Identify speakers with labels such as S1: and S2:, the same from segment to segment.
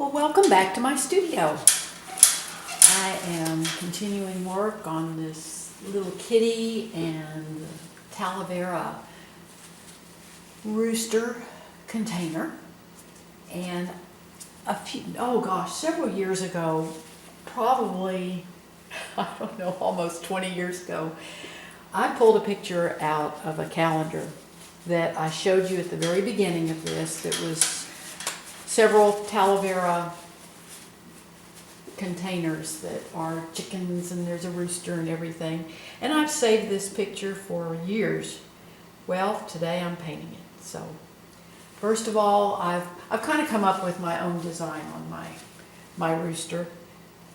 S1: Well, welcome back to my studio. I am continuing work on this little kitty and the Talavera Rooster container. And several years ago, probably, I don't know, almost 20 years ago, I pulled a picture out of a calendar that I showed you at the very beginning of this. That was several Talavera containers that are chickens, and there's a rooster and everything. And I've saved this picture for years. Well, today I'm painting it. So first of all, I've kind of come up with my own design on my rooster.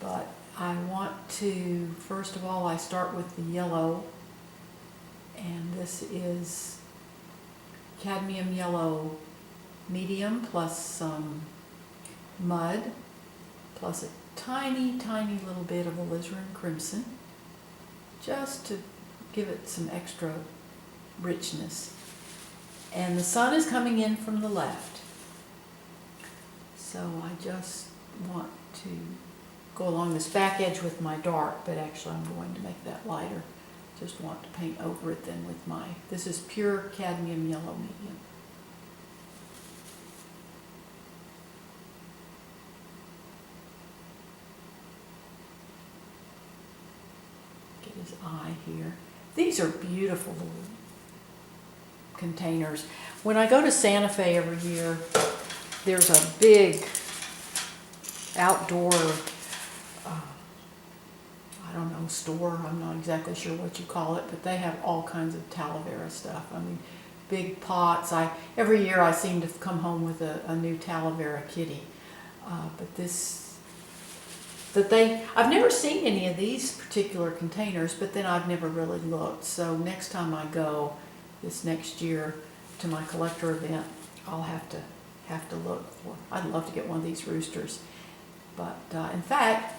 S1: But I want to, first of all, I start with the yellow. And this is cadmium yellow medium plus some mud plus a tiny little bit of alizarin crimson, just to give it some extra richness. And the sun is coming in from the left, so I just want to go along this back edge with my dark, but actually I'm going to make that lighter. Just want to paint over it then with this is pure cadmium yellow medium. Get his eye here. These are beautiful little containers. When I go to Santa Fe every year, there's a big outdoor I don't know, store, I'm not exactly sure what you call it, but they have all kinds of Talavera stuff. I mean, big pots. Every year I seem to come home with a new Talavera kitty. I've never seen any of these particular containers, but then I've never really looked. So next time I go this next year to my collector event, I'll have to look for. I'd love to get one of these roosters. But in fact,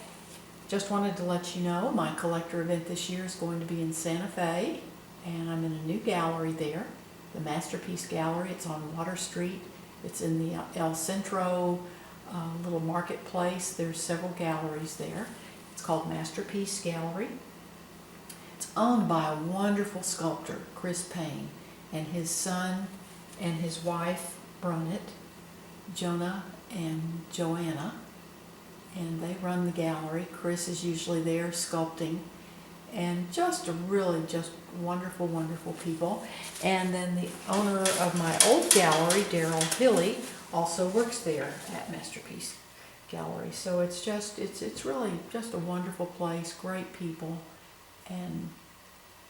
S1: just wanted to let you know my collector event this year is going to be in Santa Fe, and I'm in a new gallery there, the Masterpiece Gallery. It's on Water Street. It's in the El Centro little marketplace. There's several galleries there. It's called Masterpiece Gallery. It's owned by a wonderful sculptor, Chris Payne, and his son and his wife run it, Jonah and Joanna. And they run the gallery. Chris is usually there sculpting, and just wonderful people. And then the owner of my old gallery, Daryl Hilly, also works there at Masterpiece Gallery. So it's really just a wonderful place, great people. And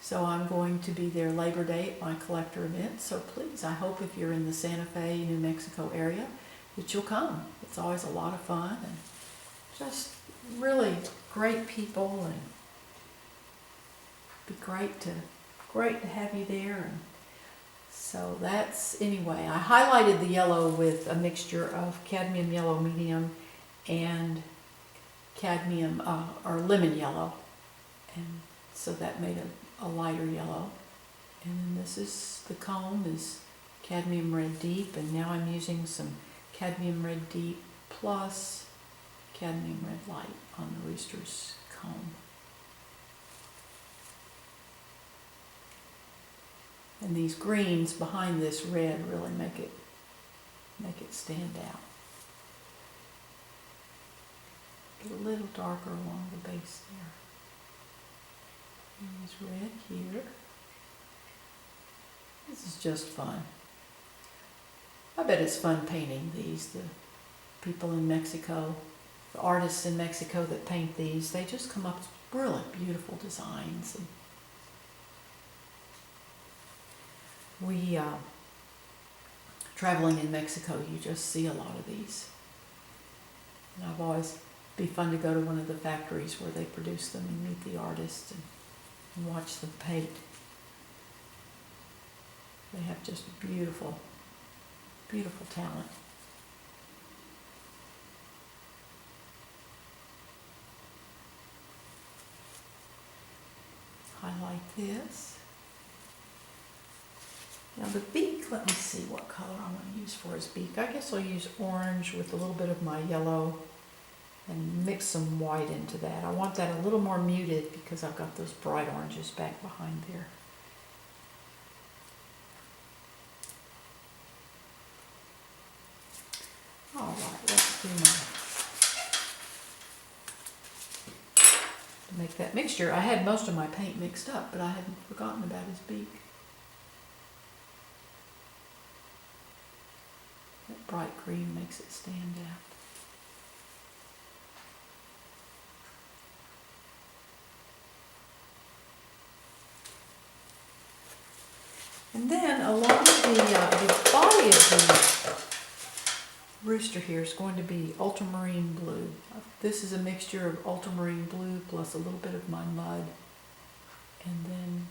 S1: so I'm going to be there Labor Day at my collector event. So please, I hope if you're in the Santa Fe, New Mexico area, that you'll come. It's always a lot of fun, and just really great people, and be great to have you there. And so anyway, I highlighted the yellow with a mixture of cadmium yellow medium and cadmium or lemon yellow, and so that made a lighter yellow. And then the cone is cadmium red deep, and now I'm using some cadmium red deep plus cadmium red light on the rooster's comb. And these greens behind this red really make it stand out. Get a little darker along the base there. And this red here. This is just fun. I bet it's fun painting these. The people in Mexico, the artists in Mexico that paint these, they just come up with really beautiful designs. And traveling in Mexico, you just see a lot of these. And I've always be fun to go to one of the factories where they produce them and meet the artists and watch them paint. They have just beautiful talent. Highlight this. Now the beak, let me see what color I want to use for his beak. I guess I'll use orange with a little bit of my yellow and mix some white into that. I want that a little more muted because I've got those bright oranges back behind there. All right, let's do to make that mixture. I had most of my paint mixed up, but I hadn't forgotten about his beak. That bright green makes it stand out. And then along the body of the rooster here is going to be ultramarine blue. This is a mixture of ultramarine blue plus a little bit of my mud. And then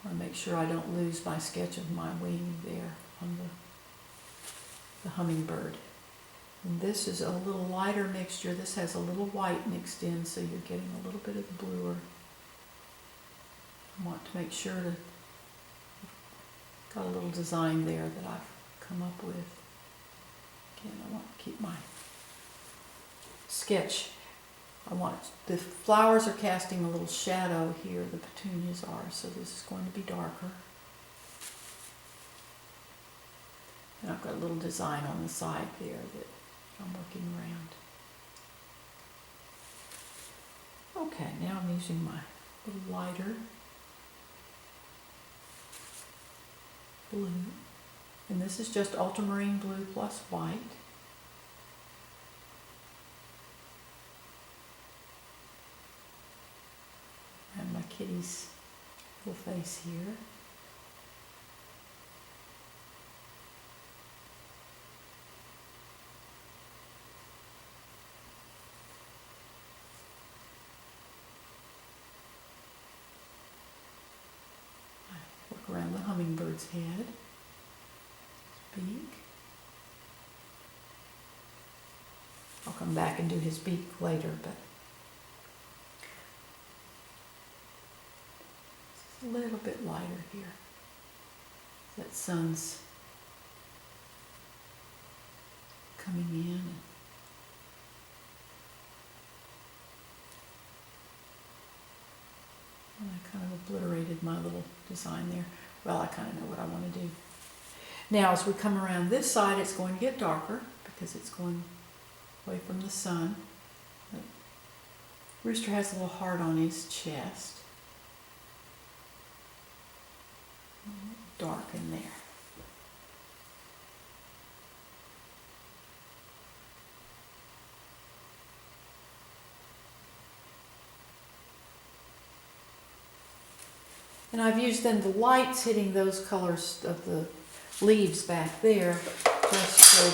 S1: I want to make sure I don't lose my sketch of my wing there on the hummingbird. And this is a little lighter mixture. This has a little white mixed in, so you're getting a little bit of the bluer. I want to make sure to got a little design there that I've come up with. Again, I want to keep my sketch. I want the flowers are casting a little shadow here, the petunias are, so this is going to be darker. And I've got a little design on the side there that I'm working around. Okay, now I'm using my little lighter blue, and this is just ultramarine blue plus white. And my kitty's little face here. Work around the hummingbird's head, his beak. I'll come back and do his beak later, but it's a little bit lighter here. That sun's coming in. And I kind of obliterated my little design there. Well, I kind of know what I want to do. Now, as we come around this side, it's going to get darker because it's going away from the sun. The rooster has a little heart on his chest. Dark in there. And I've used then the lights hitting those colors of the leaves back there just so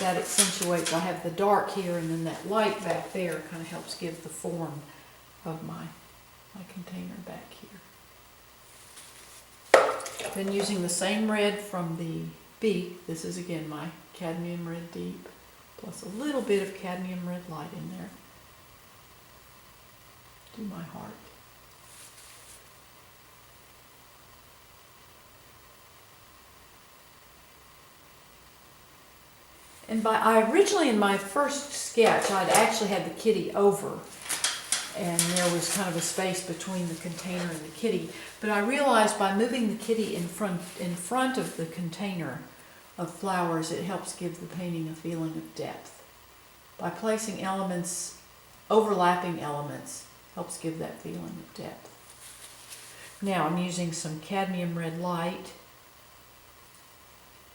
S1: that accentuates. I have the dark here and then that light back there kind of helps give the form of my container back here. Then using the same red from the beak, this is again my cadmium red deep, plus a little bit of cadmium red light in there. Do my heart. And I originally, in my first sketch, I'd actually had the kitty over, and there was kind of a space between the container and the kitty. But I realized by moving the kitty in front of the container of flowers, it helps give the painting a feeling of depth. By placing elements, overlapping elements, helps give that feeling of depth. Now I'm using some cadmium red light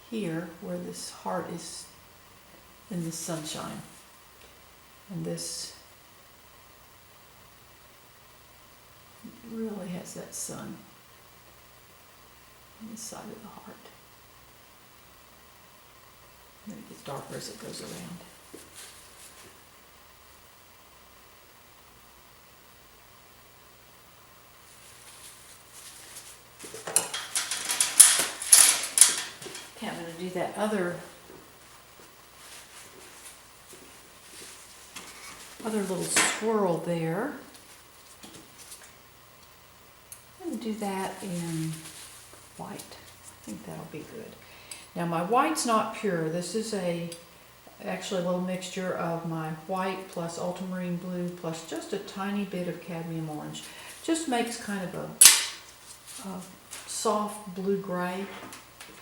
S1: here where this heart is in the sunshine, and this really has that sun on the side of the heart. And then it gets darker as it goes around. Okay, I'm going to do that other little swirl there. I'm going to do that in white. I think that'll be good. Now my white's not pure. This is actually a little mixture of my white plus ultramarine blue plus just a tiny bit of cadmium orange. Just makes kind of a soft blue-gray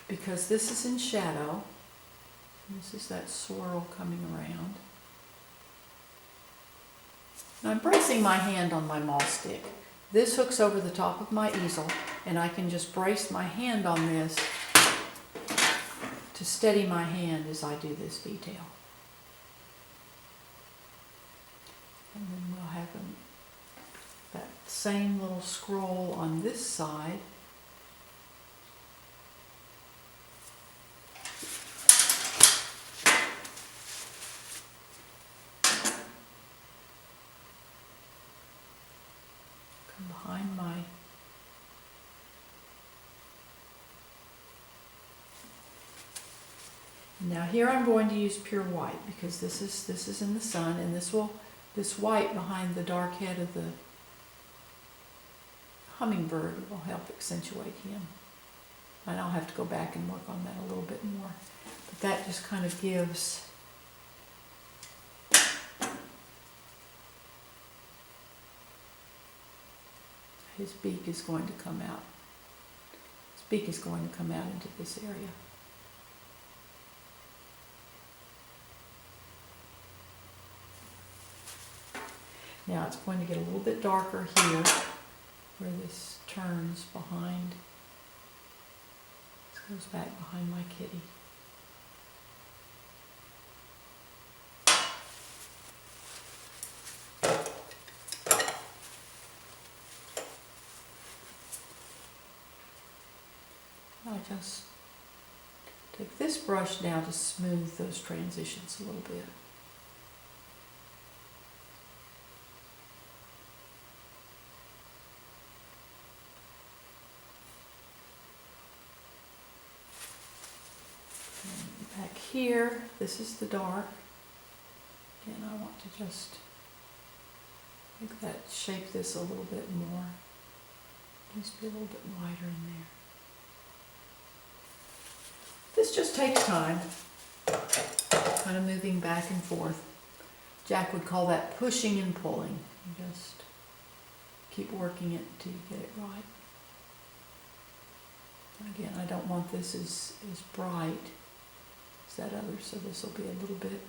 S1: because this is in shadow. This is that swirl coming around. Now I'm bracing my hand on my maul stick. This hooks over the top of my easel and I can just brace my hand on this to steady my hand as I do this detail. And then we'll have that same little scroll on this side. Come behind my Now here I'm going to use pure white because this is in the sun, and this white behind the dark head of the hummingbird will help accentuate him. And I'll have to go back and work on that a little bit more. But that just kind of gives his beak is going to come out. His beak is going to come out into this area. Now it's going to get a little bit darker here where this turns behind. This goes back behind my kitty. I just take this brush now to smooth those transitions a little bit. Back here, this is the dark. Again, I want to just make that, shape this a little bit more. Just be a little bit lighter in there. This just takes time, kind of moving back and forth. Jack would call that pushing and pulling. You just keep working it until you get it right. Again, I don't want this as bright as that other, so this will be a little bit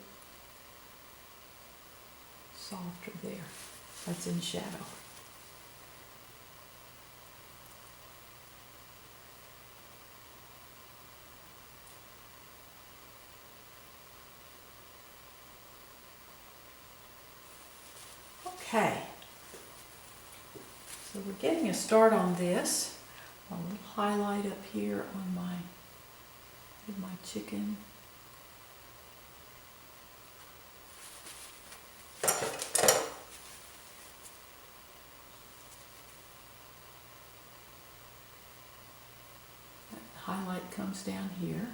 S1: softer there. That's in shadow. Okay, so we're getting a start on this. A little highlight up here on my chicken. That highlight comes down here.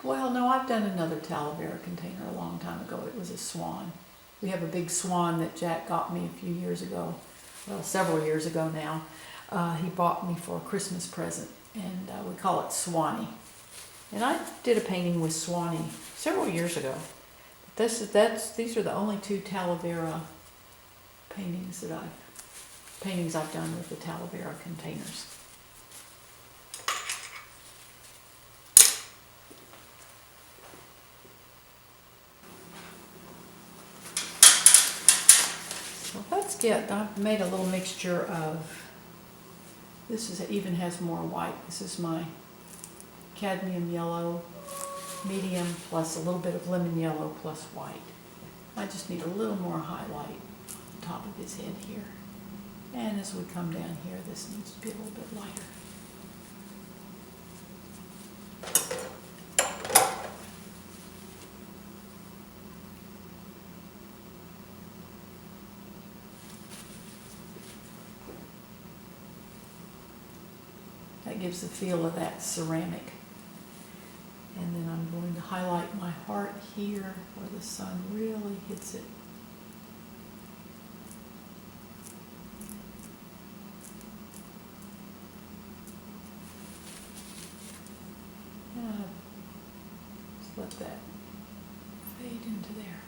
S1: Well, no, I've done another Talavera container a long time ago. It was a swan. We have a big swan that Jack got me a few years ago, well, several years ago now. He bought me for a Christmas present, and we call it Swanee. And I did a painting with Swanee several years ago. These are the only two Talavera paintings I've done with the Talavera containers. I've made a little mixture of, even has more white. This is my cadmium yellow, medium, plus a little bit of lemon yellow plus white. I just need a little more highlight on top of his head here. And as we come down here, this needs to be a little bit lighter. gives the feel of that ceramic. And then I'm going to highlight my heart here where the sun really hits it. Just let that fade into there.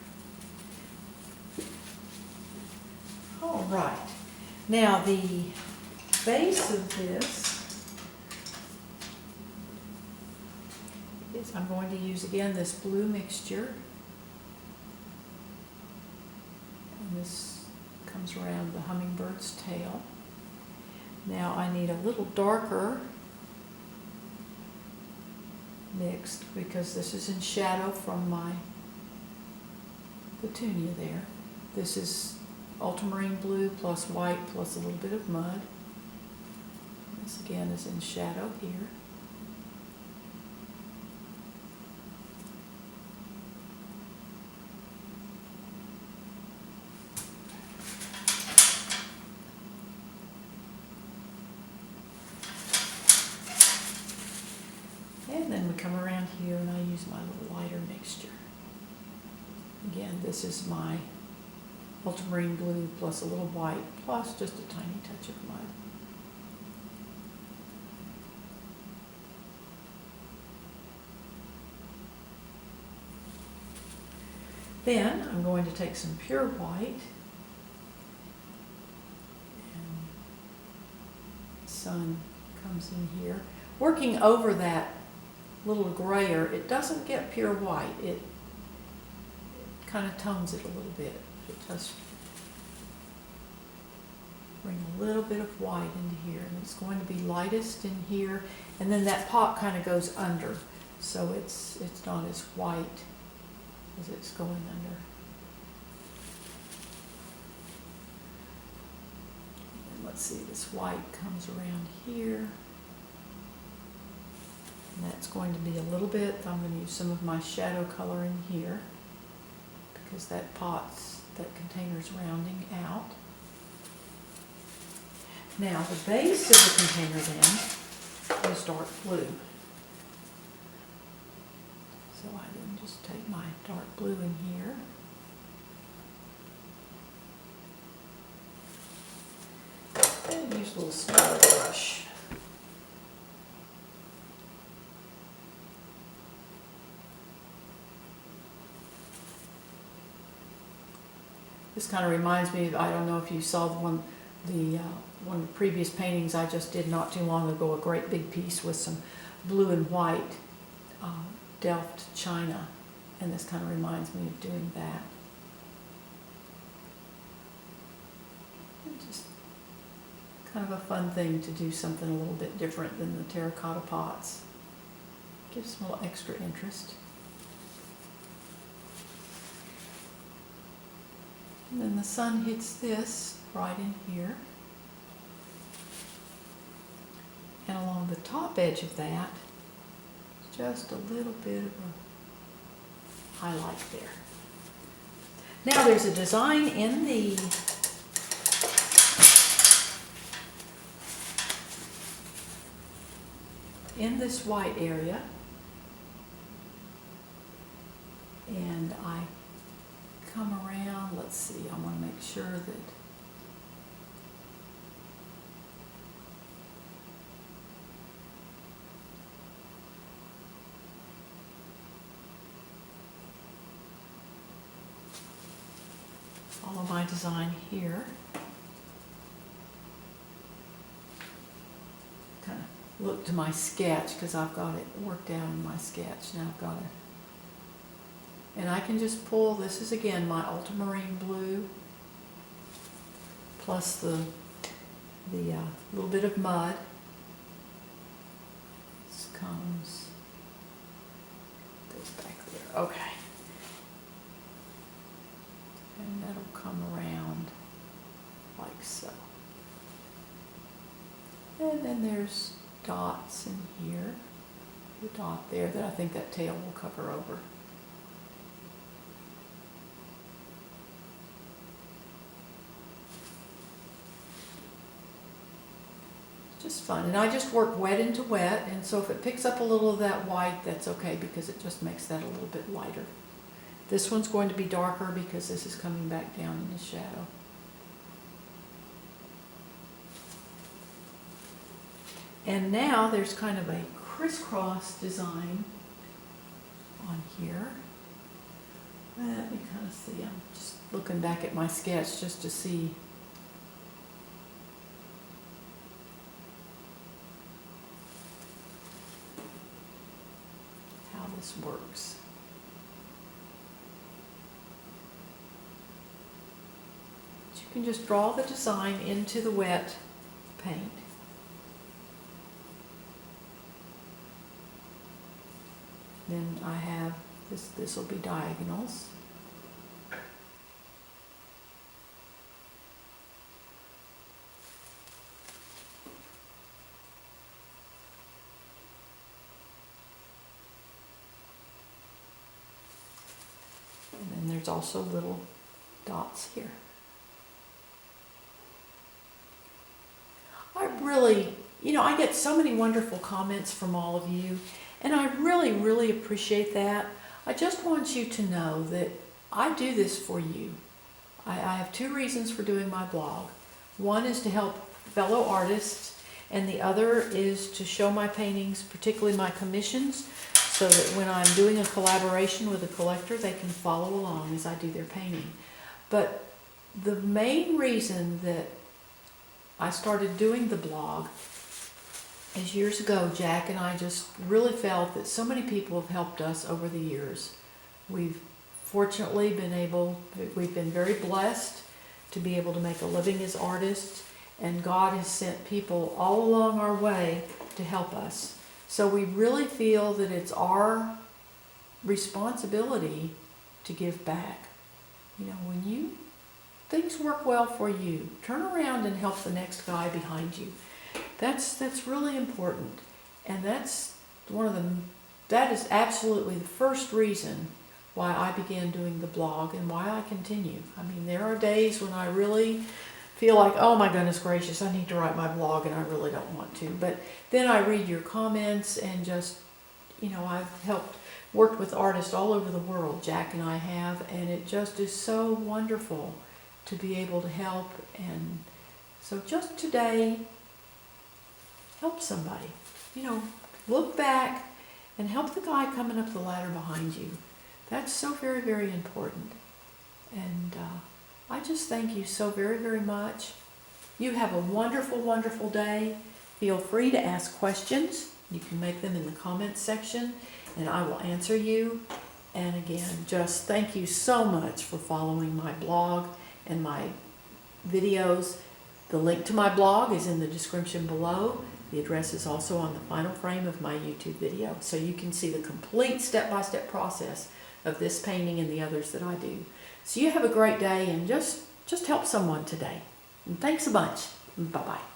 S1: All right. Now the base of this is, I'm going to use again this blue mixture. And this comes around the hummingbird's tail. Now I need a little darker mixed because this is in shadow from my petunia there. This is ultramarine blue plus white plus a little bit of mud. This again is in shadow here. And then we come around here and I use my little lighter mixture. Again, this is my ultramarine blue plus a little white plus just a tiny touch of mud. Then I'm going to take some pure white, and the sun comes in here. Working over that little grayer, it doesn't get pure white. It kind of tones it a little bit. It just bring a little bit of white into here, and it's going to be lightest in here, and then that pot kind of goes under, so it's not as white as it's going under. And let's see, this white comes around here, and that's going to be a little bit. I'm going to use some of my shadow color in here because that container's rounding out. Now the base of the container then is dark blue. So I then just take my dark blue in here. And use a little smaller brush. This kind of reminds me of, I don't know if you saw one of the previous paintings I just did not too long ago, a great big piece with some blue and white Delft china, and this kind of reminds me of doing that. And just kind of a fun thing to do something a little bit different than the terracotta pots. Gives them a little extra interest. And then the sun hits this right in here. And along the top edge of that, just a little bit of a highlight there. Now there's a design in this white area, and I come around, let's see, I want to make sure that follow my design here. Kind of look to my sketch because I've got it worked out in my sketch. Now I've got it. And I can just pull, this is again my ultramarine blue plus the little bit of mud. This goes back there. Okay. And that'll come around like so. And then there's dots in here, the dot there that I think that tail will cover over. just fun. And I just work wet into wet, and so if it picks up a little of that white, that's okay because it just makes that a little bit lighter. This one's going to be darker because this is coming back down in the shadow. And now there's kind of a crisscross design on here. Let me kind of see, I'm just looking back at my sketch just to see. How this works. But you can just draw the design into the wet paint. Then I have this will be diagonals. And then there's also little dots here. I really, I get so many wonderful comments from all of you, and I really, really appreciate that. I just want you to know that I do this for you. I have two reasons for doing my blog. One is to help fellow artists, and the other is to show my paintings, particularly my commissions, so that when I'm doing a collaboration with a collector, they can follow along as I do their painting. But the main reason that I started doing the blog is years ago, Jack and I just really felt that so many people have helped us over the years. We've fortunately we've been very blessed to be able to make a living as artists, and God has sent people all along our way to help us. So we really feel that it's our responsibility to give back. When things work well for you, turn around and help the next guy behind you. That's really important, and that is absolutely the first reason why I began doing the blog and why I continue. I mean, there are days when I really feel like, oh my goodness gracious, I need to write my blog and I really don't want to. But then I read your comments and just, I've worked with artists all over the world, Jack and I have, and it just is so wonderful to be able to help. And so just today, help somebody. Look back and help the guy coming up the ladder behind you. That's so very, very important. And I just thank you so very, very much. You have a wonderful, wonderful day. Feel free to ask questions. You can make them in the comments section, and I will answer you. And again, just thank you so much for following my blog and my videos. The link to my blog is in the description below. The address is also on the final frame of my YouTube video, so you can see the complete step-by-step process of this painting and the others that I do. So you have a great day, and just help someone today. And thanks a bunch. Bye-bye.